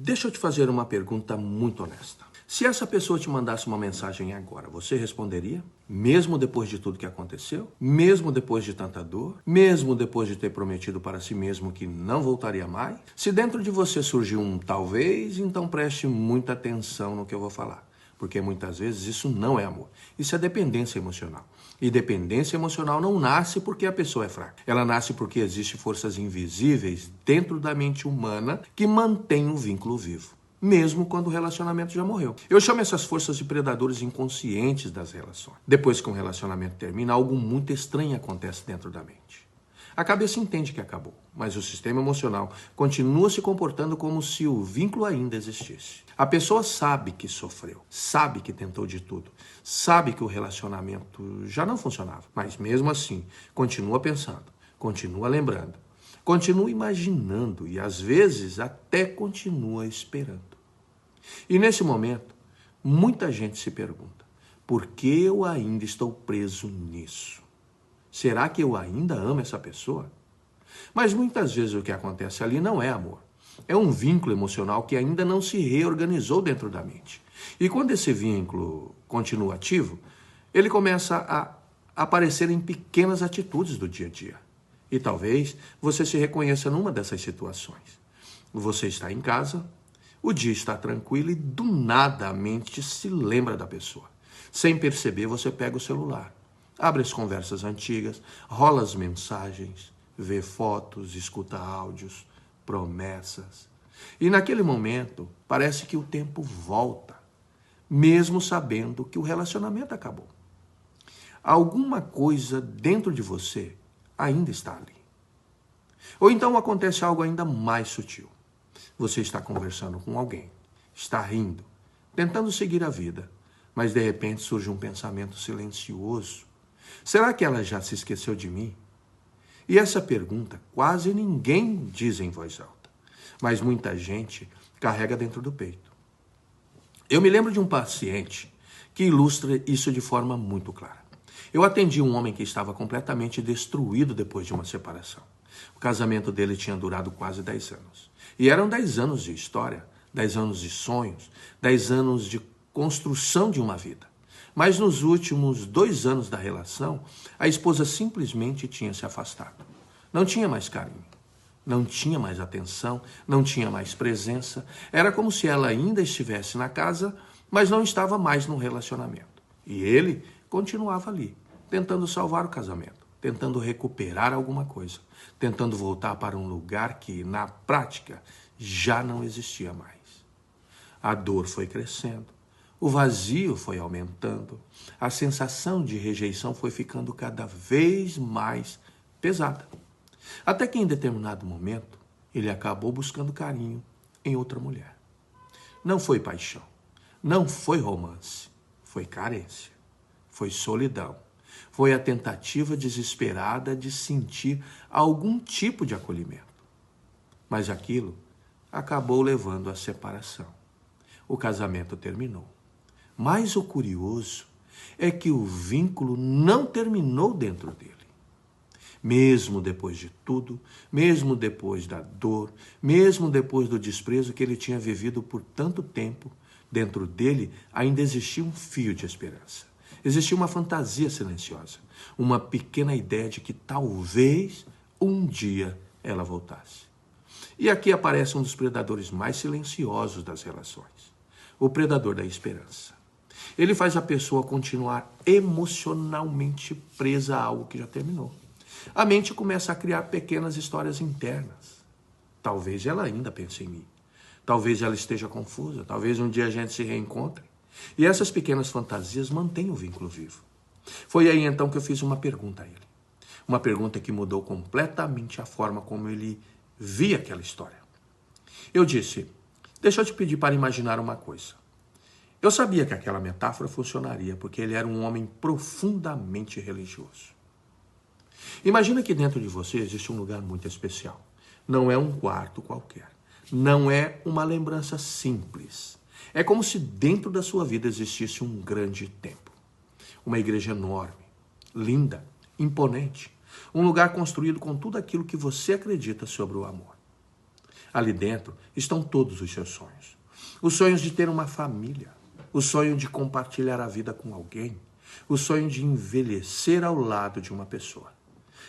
Deixa eu te fazer uma pergunta muito honesta. Se essa pessoa te mandasse uma mensagem agora, você responderia? Mesmo depois de tudo que aconteceu? Mesmo depois de tanta dor? Mesmo depois de ter prometido para si mesmo que não voltaria mais? Se dentro de você surgiu um talvez, então preste muita atenção no que eu vou falar. Porque muitas vezes isso não é amor. Isso é dependência emocional. E dependência emocional não nasce porque a pessoa é fraca. Ela nasce porque existem forças invisíveis dentro da mente humana que mantêm o vínculo vivo, mesmo quando o relacionamento já morreu. Eu chamo essas forças de predadores inconscientes das relações. Depois que um relacionamento termina, algo muito estranho acontece dentro da mente. A cabeça entende que acabou, mas o sistema emocional continua se comportando como se o vínculo ainda existisse. A pessoa sabe que sofreu, sabe que tentou de tudo, sabe que o relacionamento já não funcionava, mas mesmo assim continua pensando, continua lembrando, continua imaginando e às vezes até continua esperando. E nesse momento, muita gente se pergunta, por que eu ainda estou preso nisso? Será que eu ainda amo essa pessoa? Mas muitas vezes o que acontece ali não é amor. É um vínculo emocional que ainda não se reorganizou dentro da mente. E quando esse vínculo continua ativo, ele começa a aparecer em pequenas atitudes do dia a dia. E talvez você se reconheça numa dessas situações. Você está em casa, o dia está tranquilo e do nada a mente se lembra da pessoa. Sem perceber, você pega o celular. Abre as conversas antigas, rola as mensagens, vê fotos, escuta áudios, promessas. E naquele momento, parece que o tempo volta, mesmo sabendo que o relacionamento acabou. Alguma coisa dentro de você ainda está ali. Ou então acontece algo ainda mais sutil. Você está conversando com alguém, está rindo, tentando seguir a vida, mas de repente surge um pensamento silencioso. Será que ela já se esqueceu de mim? E essa pergunta quase ninguém diz em voz alta, mas muita gente carrega dentro do peito. Eu me lembro de um paciente que ilustra isso de forma muito clara. Eu atendi um homem que estava completamente destruído depois de uma separação. O casamento dele tinha durado quase 10 anos. E eram 10 anos de história, 10 anos de sonhos, 10 anos de construção de uma vida. Mas nos últimos 2 anos da relação, a esposa simplesmente tinha se afastado. Não tinha mais carinho, não tinha mais atenção, não tinha mais presença. Era como se ela ainda estivesse na casa, mas não estava mais no relacionamento. E ele continuava ali, tentando salvar o casamento, tentando recuperar alguma coisa, tentando voltar para um lugar que, na prática, já não existia mais. A dor foi crescendo. O vazio foi aumentando, a sensação de rejeição foi ficando cada vez mais pesada. Até que em determinado momento, ele acabou buscando carinho em outra mulher. Não foi paixão, não foi romance, foi carência, foi solidão. Foi a tentativa desesperada de sentir algum tipo de acolhimento. Mas aquilo acabou levando à separação. O casamento terminou. Mas o curioso é que o vínculo não terminou dentro dele. Mesmo depois de tudo, mesmo depois da dor, mesmo depois do desprezo que ele tinha vivido por tanto tempo, dentro dele ainda existia um fio de esperança. Existia uma fantasia silenciosa, uma pequena ideia de que talvez um dia ela voltasse. E aqui aparece um dos predadores mais silenciosos das relações, o predador da esperança. Ele faz a pessoa continuar emocionalmente presa a algo que já terminou. A mente começa a criar pequenas histórias internas. Talvez ela ainda pense em mim. Talvez ela esteja confusa. Talvez um dia a gente se reencontre. E essas pequenas fantasias mantêm o vínculo vivo. Foi aí então que eu fiz uma pergunta a ele. Uma pergunta que mudou completamente a forma como ele via aquela história. Eu disse, deixa eu te pedir para imaginar uma coisa. Eu sabia que aquela metáfora funcionaria, porque ele era um homem profundamente religioso. Imagina que dentro de você existe um lugar muito especial. Não é um quarto qualquer. Não é uma lembrança simples. É como se dentro da sua vida existisse um grande templo. Uma igreja enorme, linda, imponente. Um lugar construído com tudo aquilo que você acredita sobre o amor. Ali dentro estão todos os seus sonhos. Os sonhos de ter uma família, o sonho de compartilhar a vida com alguém, o sonho de envelhecer ao lado de uma pessoa.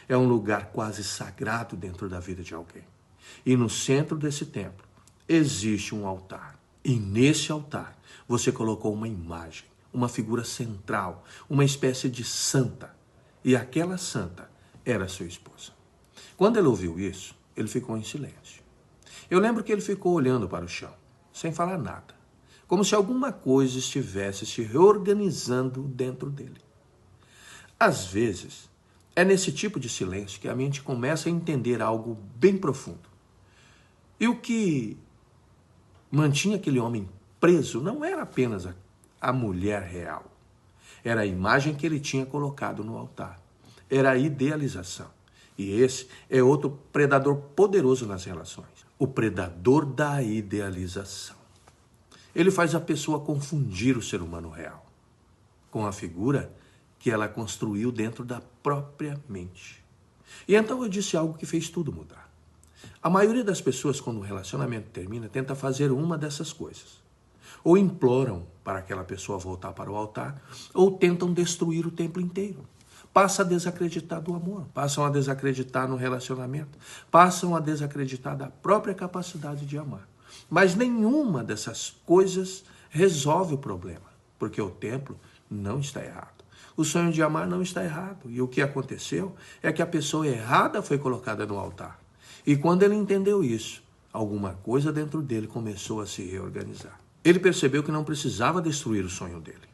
É um lugar quase sagrado dentro da vida de alguém. E no centro desse templo existe um altar. E nesse altar você colocou uma imagem, uma figura central, uma espécie de santa. E aquela santa era sua esposa. Quando ele ouviu isso, ele ficou em silêncio. Eu lembro que ele ficou olhando para o chão, sem falar nada, como se alguma coisa estivesse se reorganizando dentro dele. Às vezes, é nesse tipo de silêncio que a mente começa a entender algo bem profundo. E o que mantinha aquele homem preso não era apenas a mulher real. Era a imagem que ele tinha colocado no altar. Era a idealização. E esse é outro predador poderoso nas relações. O predador da idealização. Ele faz a pessoa confundir o ser humano real com a figura que ela construiu dentro da própria mente. E então eu disse algo que fez tudo mudar. A maioria das pessoas, quando o relacionamento termina, tenta fazer uma dessas coisas. Ou imploram para aquela pessoa voltar para o altar, ou tentam destruir o templo inteiro. Passam a desacreditar do amor, passam a desacreditar no relacionamento, passam a desacreditar da própria capacidade de amar. Mas nenhuma dessas coisas resolve o problema, porque o templo não está errado. O sonho de amar não está errado. E o que aconteceu é que a pessoa errada foi colocada no altar. E quando ele entendeu isso, alguma coisa dentro dele começou a se reorganizar. Ele percebeu que não precisava destruir o sonho dele.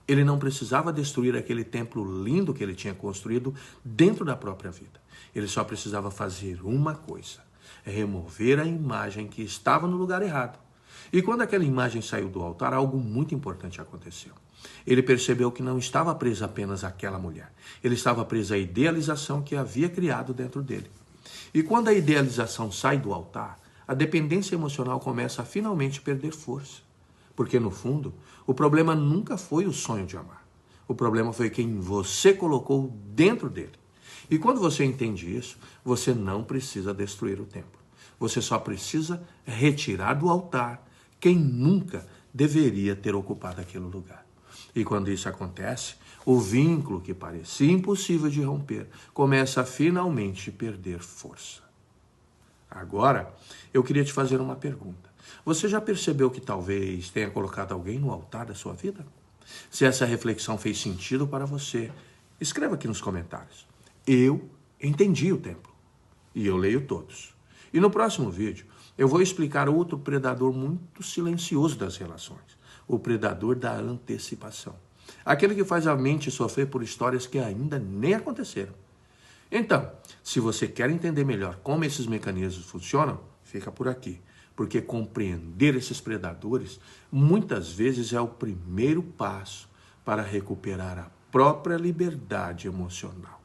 Ele não precisava destruir aquele templo lindo que ele tinha construído dentro da própria vida. Ele só precisava fazer uma coisa: remover a imagem que estava no lugar errado. E quando aquela imagem saiu do altar, algo muito importante aconteceu. Ele percebeu que não estava preso apenas àquela mulher. Ele estava preso à idealização que havia criado dentro dele. E quando a idealização sai do altar, a dependência emocional começa a finalmente perder força. Porque, no fundo, o problema nunca foi o sonho de amar. O problema foi quem você colocou dentro dele. E quando você entende isso, você não precisa destruir o templo. Você só precisa retirar do altar quem nunca deveria ter ocupado aquele lugar. E quando isso acontece, o vínculo que parecia impossível de romper começa a finalmente perder força. Agora, eu queria te fazer uma pergunta. Você já percebeu que talvez tenha colocado alguém no altar da sua vida? Se essa reflexão fez sentido para você, escreva aqui nos comentários. Eu entendi o templo e eu leio todos. E no próximo vídeo, eu vou explicar outro predador muito silencioso das relações. O predador da antecipação. Aquele que faz a mente sofrer por histórias que ainda nem aconteceram. Então, se você quer entender melhor como esses mecanismos funcionam, fica por aqui. Porque compreender esses predadores muitas vezes é o primeiro passo para recuperar a própria liberdade emocional.